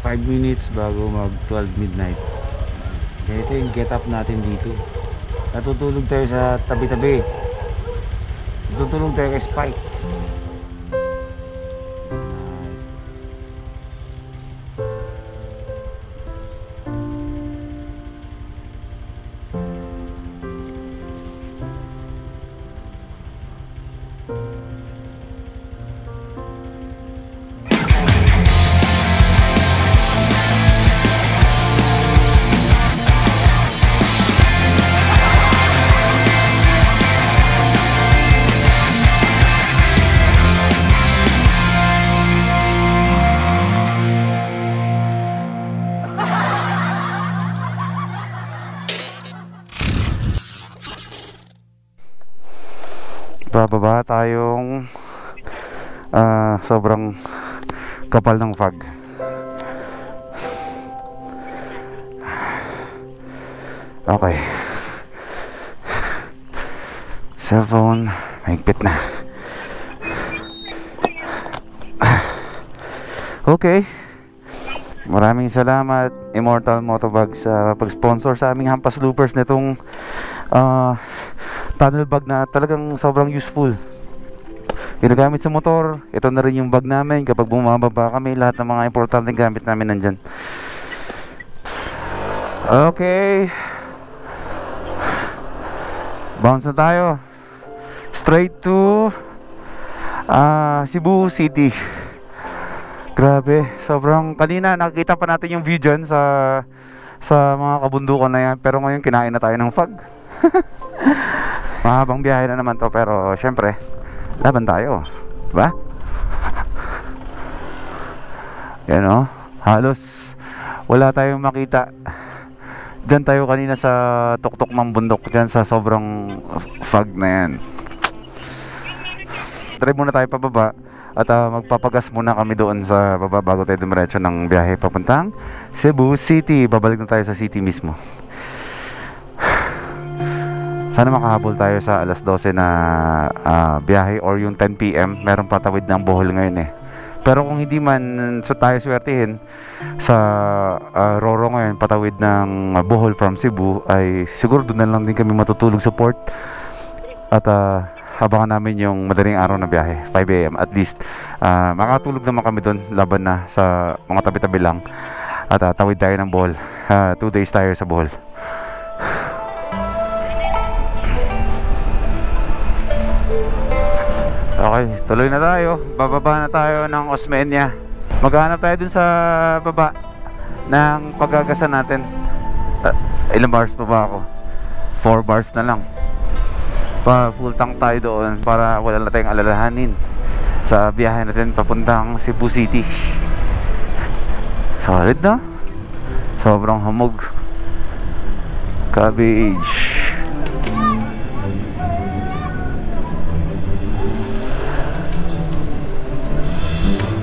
5 minutes bago mag 12 midnight. Ito yung get up natin dito. Natutulog tayo sa tabi-tabi. Natutulog tayo kay Spike. Bababa tayong sobrang kapal ng fog. Okay, cellphone mahigpit na. Okay, maraming salamat Immortal Motovlog sa pag-sponsor sa aming Hampas Loopers nitong tunnel bag na talagang sobrang useful. Ginagamit sa motor. Ito na rin yung bag namin kapag bumababa kami. Lahat ng mga importanteng gamit namin nandyan. Okay, bounce na tayo straight to Cebu City. Grabe, sobrang kanina nakikita pa natin yung view dyan sa mga kabundukan na yan. Pero ngayon kinain na tayo ng fog. Mahabang biyahe na naman to, pero syempre laban tayo, diba? Yan o, halos wala tayong makita. Diyan tayo kanina sa tuktok ng bundok, diyan sa sobrang fog na yan. Try muna tayo pababa at magpapagas muna kami doon sa baba bago tayo dumiretso ng biyahe papuntang Cebu City. Babalik na tayo sa city mismo. Sana makahabol tayo sa alas 12 na biyahe or yung 10 PM. Meron patawid ng Bohol ngayon eh. Pero kung hindi man tayo swertihin sa Roro ngayon, patawid ng Bohol from Cebu, ay siguro doon na lang din kami matutulog sa port. At habangan namin yung madaling araw na biyahe, 5 AM at least. Makatulog naman kami doon, laban na sa mga tabi-tabi lang. At tawid tayo ng Bohol. 2 days tayo sa Bohol. Okay, tuloy na tayo. Bababa na tayo ng Osmeña. Maghanap tayo dun sa baba ng paggagasan natin. Ilang bars pa ba ako? 4 bars na lang. Pa full tank tayo doon para wala na tayong alalahanin sa biyahe natin papuntang Cebu City. Solid na. Sobrang hamog. Cabbage.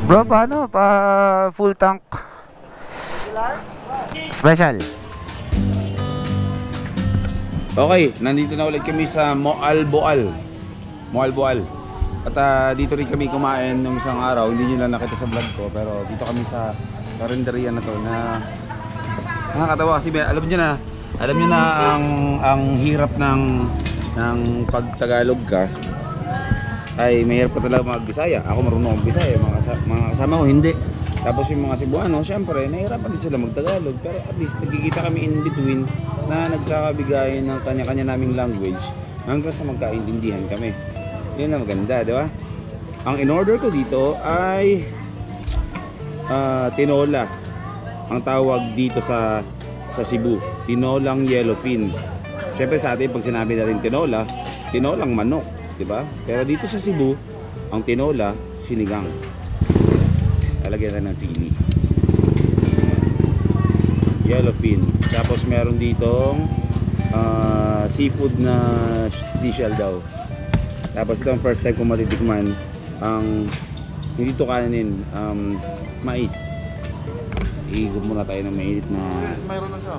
Bro, paano? Pa full tank? Special. Okay, nandito na ulit kami sa Moalboal. At dito rin kami kumain nung isang araw. Hindi nyo lang nakita sa vlog ko, pero dito kami sa karinderya na to na nakakatawa kasi alam nyo na ang hirap ng pag-Tagalog ka ay mahirap ka talaga mag-Bisaya. Ako marunong mag-Bisaya, mga kasama ko hindi. Tapos yung mga Cebuano, syempre nahihirapan din sila mag-Tagalog, pero at least nagkikita kami in between na nagkakabigayan ng kanya-kanya naming language hanggang sa magkaintindihan kami. Yun na maganda, di ba? Ang in-order ko dito ay tinola. Ang tawag dito sa Cebu, tinolang yellowfin. Syempre sa atin pag sinabi na rin tinolang manok, diba? Pero dito sa Cebu, ang tinola, sinigang. Talagyan na ng sili. Yellowfin. Tapos meron ditong seafood na seashell daw. Tapos ito ang first time ko matitikman ang hindi to kanin, mais. Iigop muna tayo ng mainit na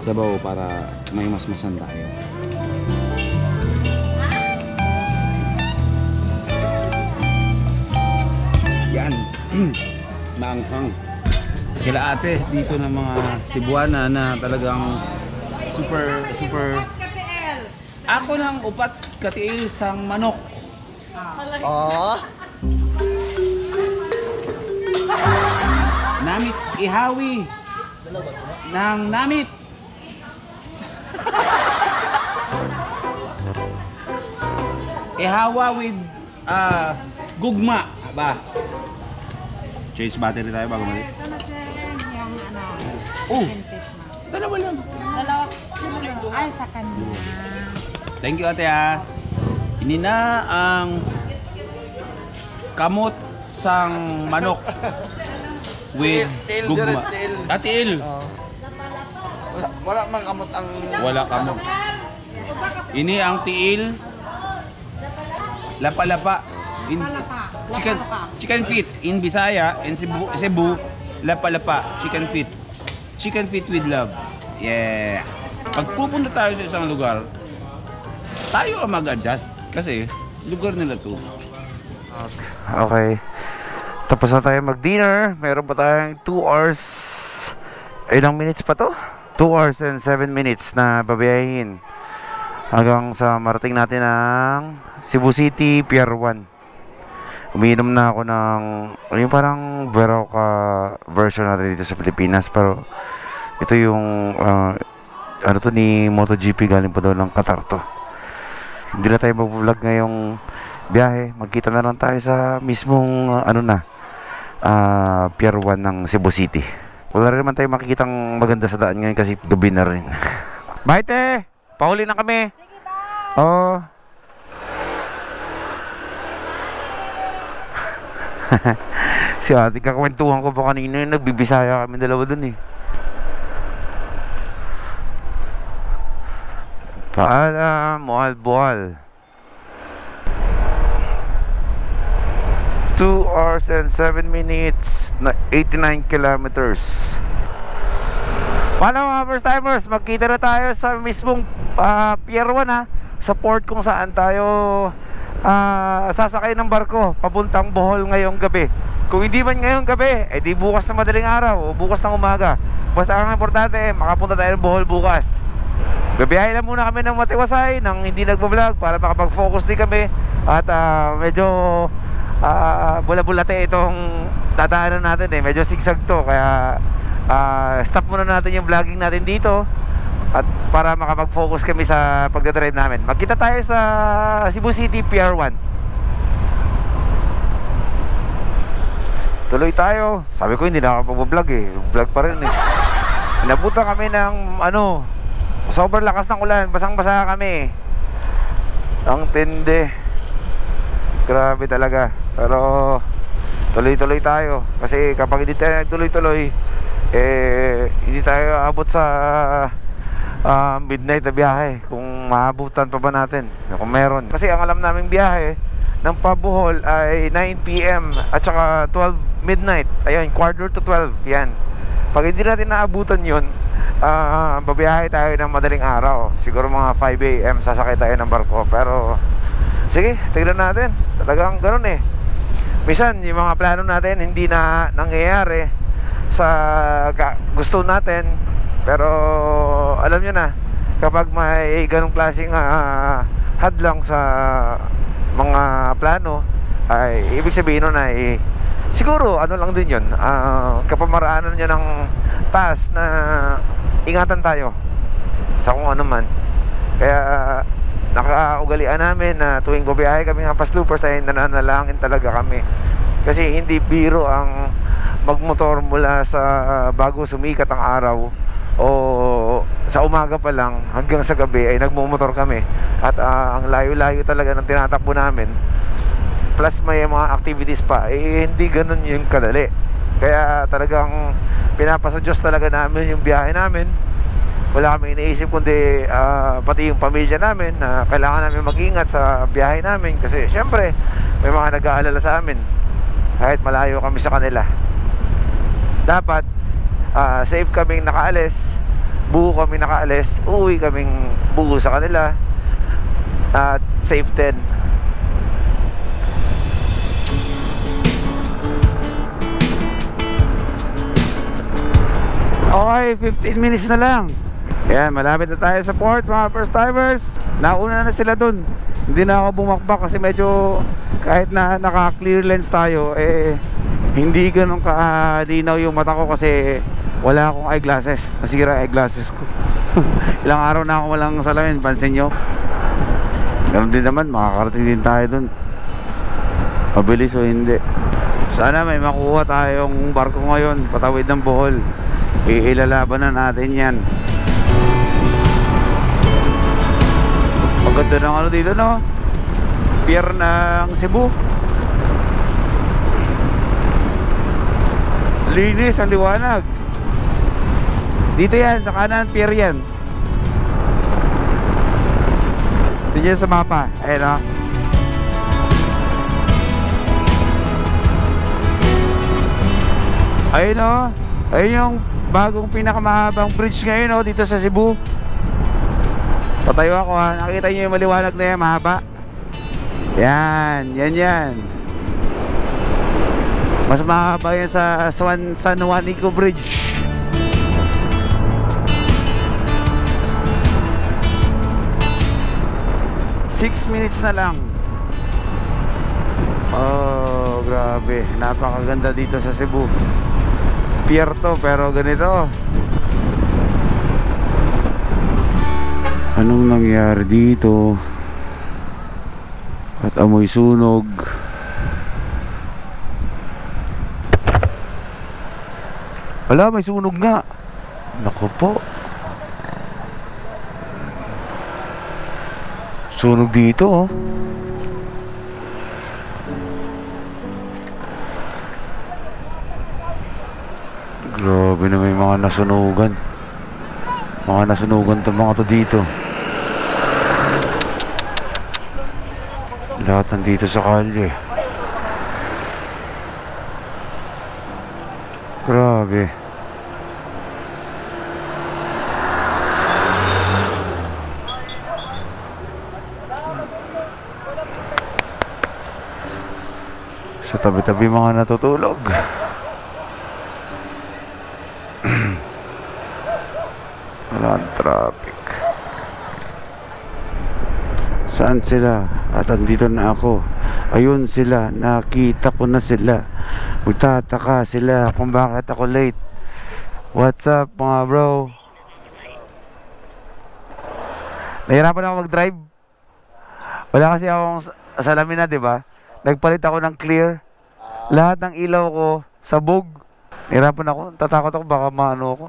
sabaw para may masmasan tayo. Yan. Maanghang. kila ate dito ng mga Cebuana na talagang super. Ako ng upat katiil sang manok. Oh. Namit ihawi ng namit. Ihawa with gugma ba? Change battery tayo bago mali. Oh, dalawa lang. Ay, sa kanya. Thank you ate ha. Ini na ang kamot sang manok with gugma. Tiil. Wala mang kamot ang... Wala kamot. Ini ang tiil. Lapa-lapa. Chicken feet in Bisaya and Cebu. Lapa-lapa. Chicken feet. Chicken feet with love. Yeah. Pag pupunta tayo sa isang lugar, tayo ang mag-adjust kasi lugar nila to. Okay. Tapos na tayo mag-dinner. Meron pa tayong 2 hours. Ilang minutes pa to? 2 hours and 7 minutes na babayahin hanggang sa marating natin ang Cebu City Pier 1. Umiinom na ako ng yung parang Berocca version natin dito sa Pilipinas, pero ito yung ano to ni MotoGP, galing pa daw ng Qatar to. Hindi na tayo mag-vlog ngayong biyahe. Magkita na lang tayo sa mismong Pier 1 ng Cebu City. Wala rin naman tayo makikitang maganda sa daan ngayon kasi gabi na rin. Bye te! Pahuli na kami! Sige, bye! Oo. Si ate, kakwentuhan ko pa kanina yung nagbibisaya kami dalawa dun eh. Paalam, muhal-buhal. 2 hours and 7 minutes na 89 kilometers. Paano mga first timers, magkita na tayo sa mismong Pier 1 ha, sa port kung saan tayo sasakay ng barko papuntang Bohol ngayong gabi. Kung hindi man ngayong gabi, eh di bukas na madaling araw o bukas ng umaga. Basta ang importante, makapunta tayo ng Bohol bukas. Gabiyahin lang muna kami ng Matiwasay nang hindi nagbablog para makapag-focus din kami. At medyo bula-bulate itong dadaanan natin eh. Medyo sigsag to, kaya stop muna natin yung vlogging natin dito at para makapag-focus kami sa pagdadrive namin. Magkita tayo sa Cebu City Pier 1. Tuloy tayo. Sabi ko hindi na ako mag-vlog eh. Vlog pa rin eh. Inabutan kami ng sobrang lakas ng ulan. Basang-basa kami. Ang tindi. Grabe talaga. Pero tuloy-tuloy tayo. Kasi kapag hindi tayo tuloy-tuloy, hindi tayo abot sa midnight na biyahe. Kung maabutan pa ba natin, kung meron. Kasi ang alam naming biyahe ng Pabuhol ay 9 PM at saka 12 midnight. Ayun, quarter to 12. Yan. Pag hindi natin naabutan yun, babiyahe tayo ng madaling araw. Siguro mga 5 AM sasakay tayo ng barko. Pero sige, tignan natin. Talagang ganun eh. Minsan yung mga plano natin hindi na nangyayari sa gusto natin. Pero alam nyo na, kapag may ganung klaseng hadlang sa mga plano, ay ibig sabihin nun ay siguro ano lang din yun, kapamaraanan nyo ng task na ingatan tayo sa kung ano man. Kaya nakaugalian namin na tuwing bubiyahe kami ng Pasloopers ay nananalangin talaga kami. Kasi hindi biro ang magmotor mula sa bago sumikat ang araw o sa umaga pa lang hanggang sa gabi ay nagmumotor kami. At ang layo-layo talaga ng tinatakbo namin, plus may mga activities pa, hindi ganun yung kadali. Kaya talagang pinapasa Diyos talaga namin yung biyahe namin. Wala kami iniisip kundi pati yung pamilya namin na kailangan namin mag-ingat sa biyahe namin. Kasi syempre may mga nag-aalala sa amin kahit malayo kami sa kanila. Dapat safe kaming nakaalis, buo kami nakaalis, uuwi kaming buo sa kanila at safe din. Okay, 15 minutes na lang. Ayan, malapit na tayo sa port mga first timers. Nauna na sila dun. Hindi na ako bumakbak kasi medyo kahit na naka-clear lens tayo, hindi ganun kalinaw yung mata ko kasi wala akong eyeglasses. Nasira eyeglasses ko. Ilang araw na ako walang salamin, pansin nyo. Ganun din naman, makakarating din tayo dun. Mabilis o hindi. Sana may makuha tayong barko ngayon patawid ng Bohol. Ilalaban na natin yan. Maganda ng ano dito, no? Pier ng Cebu. Linis ang liwanag. Dito yan, sa kanan, pier yan. Tingnan sa mapa. Ayan, no? Ayun, no? Ayun yung bagong pinakamahabang bridge ngayon, no? Dito sa Cebu. Patayo ako, ha? Nakita nyo yung maliwanag na yan, mahaba. Yan, yan. Mas mahaba yan sa San Juanico Bridge. Six minutes na lang. Oh, grabe. Napakaganda dito sa Cebu. Pier to, pero ganito. Anong nangyari dito? At amoy sunog. Wala, may sunog nga. Naku po. Sunog dito, oh. Grabe na may mga nasunugan. Mga nasunugan to mga to dito. Lahat nandito sa kalye. Grabe. Sa tabi-tabi mga natutulog. Wala ang traffic. Saan sila? At andito na ako. Ayun sila. Nakita ko na sila. Magtataka sila kung bakit ako late. What's up mga bro? Nahirapan ako mag-drive. Wala kasi akong salamin na, diba? Nagpalit ako ng clear. Lahat ng ilaw ko sabog. Nahirapan ako. Tatakot ako baka maano ako.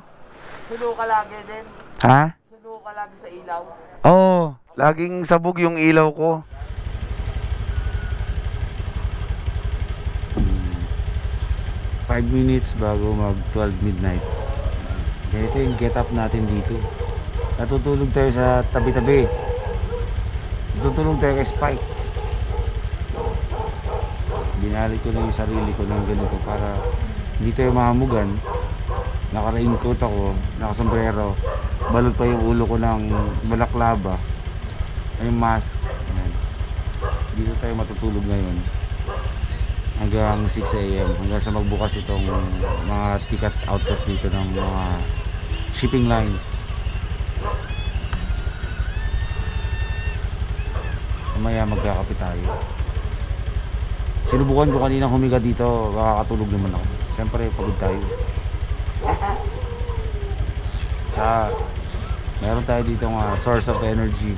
Sulo ka lagi din. Ha? Sulo ka lagi sa ilaw. Oo. Laging sabog yung ilaw ko. 5 minutes bago mag 12 midnight. Ganito yung get up natin dito. Natutulog tayo sa tabi-tabi. Natutulog tayo kay Spike. Binalik ko na yung sarili ko ng ganito para hindi tayo mahamugan. Naka-raincoat ako, naka-sombrero. Balot pa yung ulo ko ng balaklava. Ay mask. Ayan. Dito tayo matutulog ngayon hanggang 6 AM hanggang sa magbukas itong mga ticket outlet dito ng mga shipping lines. Mamaya magkakape tayo. Sinubukan ko kanina humiga dito, makakatulog naman ako. Siyempre pagod tayo. Tsaka meron tayo dito source of energy.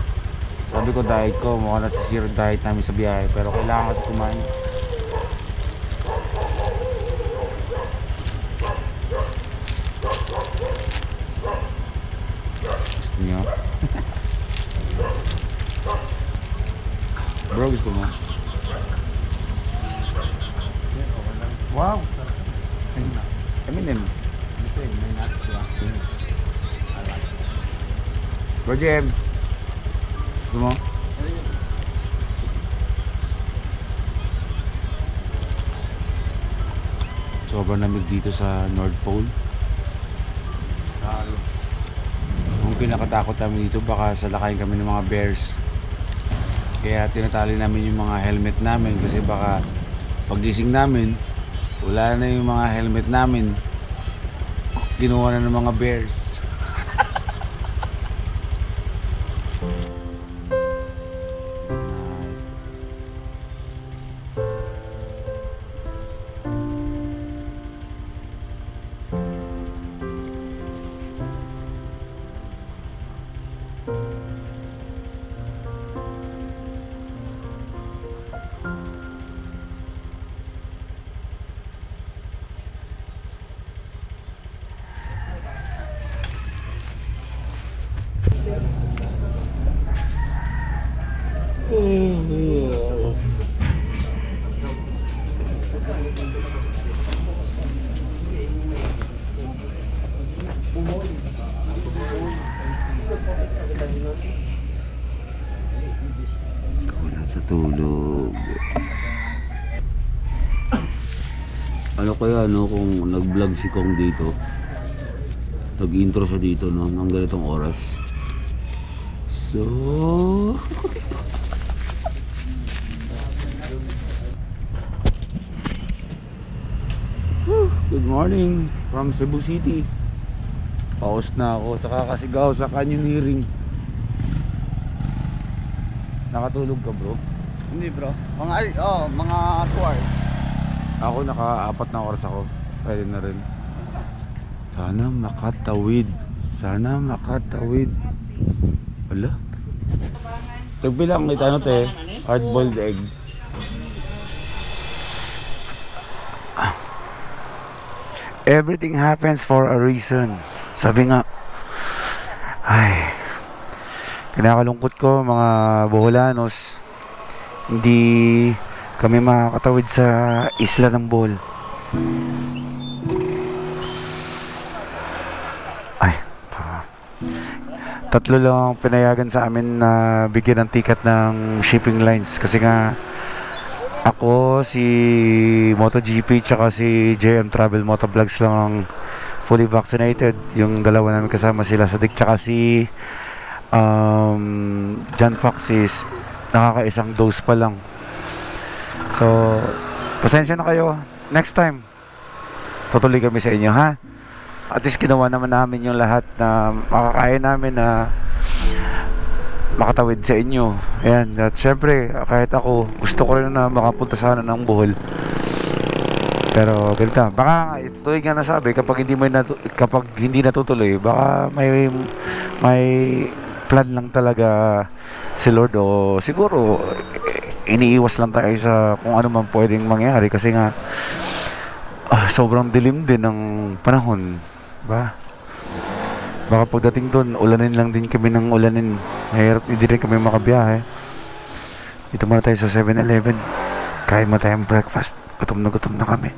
Sabi ko diet ko, mukhang nasisira diet namin sa biyahe, pero kailangan kasi kumain. Gusto niyo? Bro, gusto mo? Wow. Kami din. Ito yun, may nuts lang. Bro Jem, gusto mo? Sobrang lamig dito sa North Pole. Ang pinakatakot namin dito, baka salakayin kami ng mga bears. Kaya tinatali namin yung mga helmet namin kasi baka pagising namin wala na yung mga helmet namin. Ginawa na ng mga bears. Sa tulog. Ano kaya no kung nag-vlog si Kong dito? Nag-intro siya dito no ng ganitong oras. So good morning from Cebu City. Paus na ako sa kakasigaw sa canyoneering. Nakatulog ka bro? Hindi bro. Mga 2 hours. Ako naka-4 na oras ako. Pwede na rin. Sana makatawid. Sana makatawid. Wala. Tagbilang ito ano te? Hard-boiled egg. Everything happens for a reason. Sabi nga. Ay. Kinakalungkot ko mga Boholanos. Hindi kami makakatawid sa isla ng Bohol. Ay. 3 lang pinayagan sa amin na bigyan ng ticket ng shipping lines. Kasi nga ako, si MotoGP, tsaka si JM Travel Motovlogs lang ang fully vaccinated. Yung dalawa namin kasama sila sa Dick, tsaka si John Fox is nakaka-1 dose pa lang. So pasensya na kayo. Next time tutuloy kami sa inyo ha. At least ginawa naman namin yung lahat na makakaya namin na makatawid sa inyo. Ayan. At syempre kahit ako gusto ko rin na makapunta sana ng Bohol. Pero ganito, baka ituloy nga nasabi kapag hindi natutuloy, baka may plan lang talaga si Lord, o siguro iniiwas lang tayo sa kung ano man pwedeng mangyari kasi nga sobrang dilim din ng panahon, ba? Baka pagdating doon ulanin lang din kami ng ulanin, mahirap, hindi rin kami makabiyahe. Dito muna tayo sa 7-Eleven, kain mo tayong breakfast, gutom na kami.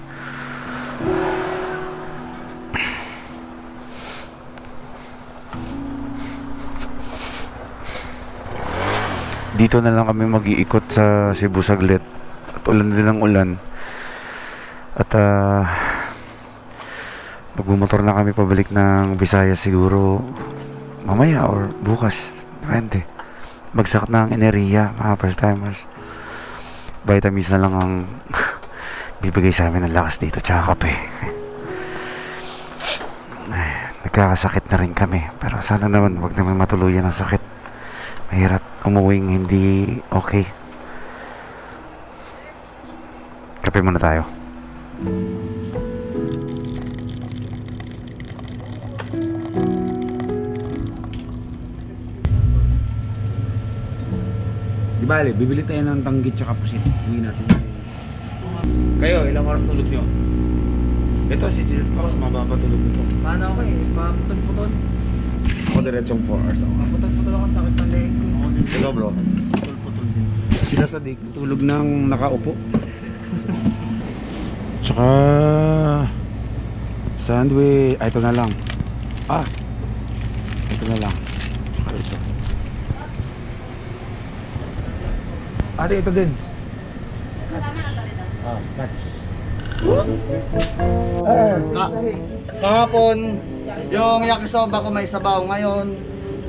Dito na lang kami mag-iikot sa Cebu saglit. At ulan din ang ulan. At magbumotor na kami pabalik ng Visayas siguro mamaya or bukas. Depende. Bagsak na ang enerhiya, mga first timers. Vitamins na lang ang bibigay sa amin ng lakas dito, tsaka kape. Nagkakasakit na rin kami. Pero sana naman wag naman matuluyan ang sakit. Mahirap umuwing hindi okay. Kape muna tayo. Di bale, bibili tayo ng tanggit tsaka pusit. Uwi natin. Kayo, ilang oras tulog nyo? Ito si Jet Fox, mababa tulog nito. Paano ako paputol-putol? Ako diretsong 4 hours ako. Putol-putol ako, sakit ng leg ko. Ikaw bro? Putol-putol din. Sila sa dik, tulog ng nakaupo. Tsaka sandwich, ito na lang. Ito na lang. Tsaka ito. Ate, ito din. Catch. Kahapon, yung yakisoba ko may sabaw. Ngayon,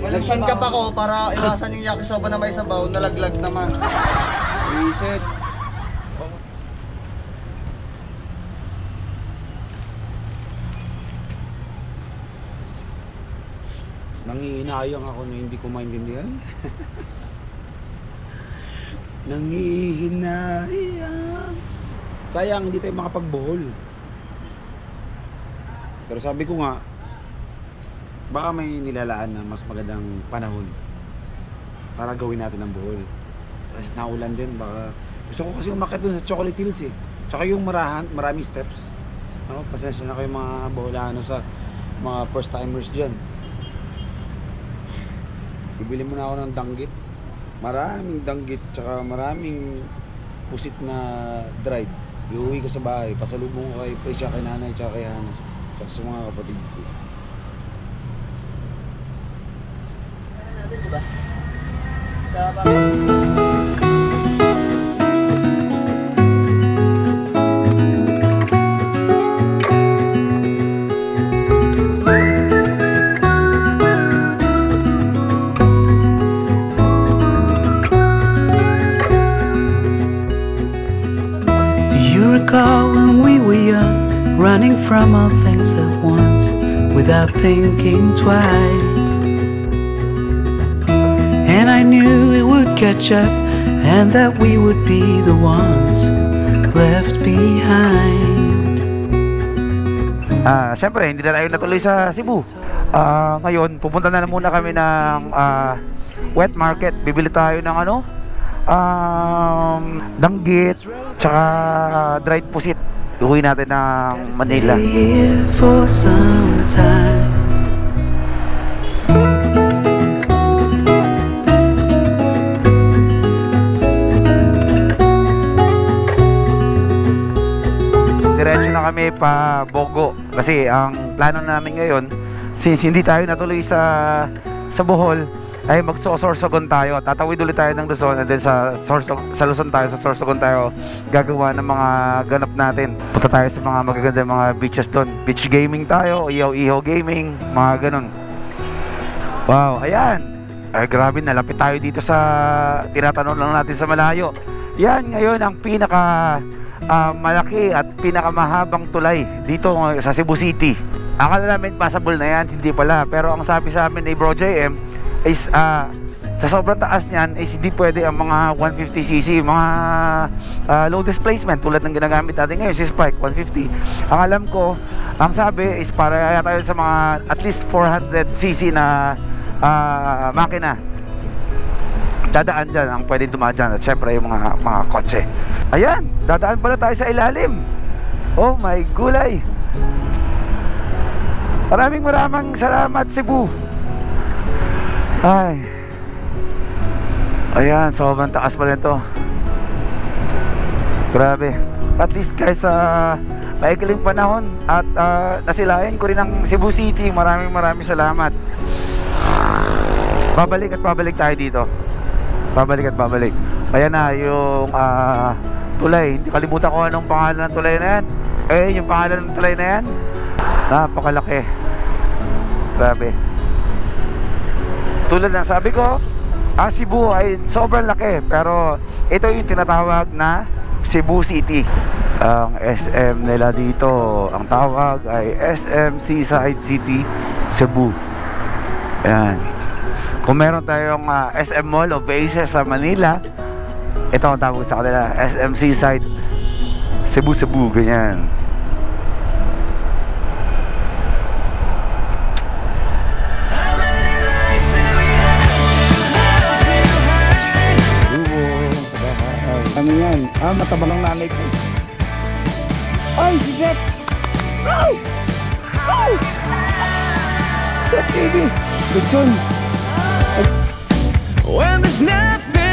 nag-shinkap ako para iwasan yung yakisoba na may sabaw, nalaglag naman. Reset. Nangihinayang ako na hindi ko maintindihan. Nangihinayang. Sayang, hindi tayo makapagbohol. Pero sabi ko nga, baka may nilalaan na mas magandang panahon para gawin natin ang bohol. Kasi naulan din, baka... Gusto ko kasi umakyat dun sa Chocolate Hills eh. Tsaka yung maraming steps. No? Pasensya na kayo mga boholano sa mga first timers dyan. Bibili muna ako ng danggit. Maraming danggit, tsaka maraming pusit na dried. Iuwi ko sa bahay, pasalubong ko kay Prisha, kay nanay, tsaka kay Hana, tsaka sa mga kapatid ko. Diba? When we were young, running from all things at once, without thinking twice. And I knew it would catch up, and that we would be the ones left behind. Siyempre, hindi na tayo natuloy sa Cebu. Ngayon, pupunta na muna kami ng wet market. Bibili tayo ng danggit, tsaka dried pusit. Uwi natin ng Manila. For some time. Diretso na kami pa Bogo. Kasi ang plano namin ngayon, since hindi tayo natuloy sa Bohol, ay magsosorsogon tayo. Tatawid ulit tayo ng Luzon, and then sa Luzon tayo, sa Sorsogon tayo gagawa ng mga ganap natin. Punta tayo sa mga magaganda mga beaches doon. Beach gaming tayo, ihaw-ihaw gaming, mga ganun. Wow, ayan. Ay grabe, nalapit tayo dito sa tinatanong lang natin sa malayo. Yan ngayon ang pinaka malaki at pinakamahabang tulay dito sa Cebu City. Akala namin passable na yan, hindi pala. Pero ang sabi sa amin ni Bro JM is sa sobrang taas niyan is hindi pwede ang mga 150cc, mga low displacement tulad ng ginagamit natin ngayon, si Spike 150. Ang alam ko, ang sabi is para yata yun sa mga at least 400cc na makina. Dadaan dyan, ang pwede dumaan dyan, at syempre yung mga kotse. Ayan, dadaan pala tayo sa ilalim. Oh my gulay. Maraming salamat Cebu. Ay. Ayan, sobrang taas pala ito. Grabe. At least guys, maikling panahon at nasilayan ko rin ang Cebu City. Maraming salamat. Babalik tayo dito. Babalik. Ayan na yung tulay. Hindi kalimutan ko anong pangalan ng tulay na yan. Yung pangalan ng tulay na yan, napakalaki. Grabe. Tulad ng sabi ko, ang Cebu ay sobrang laki, pero ito yung tinatawag na Cebu City. Ang SM nila dito, ang tawag ay SM Seaside City, Cebu. Ayan. Kung meron tayong SM Mall of Asia sa Manila, ito ang tawag sa kanila, SM Seaside Cebu, ganyan. Ano yan? Matabang ang nanay ko. Ay, si Jeff! Oh! Jeff TV! Lechon! When there's nothing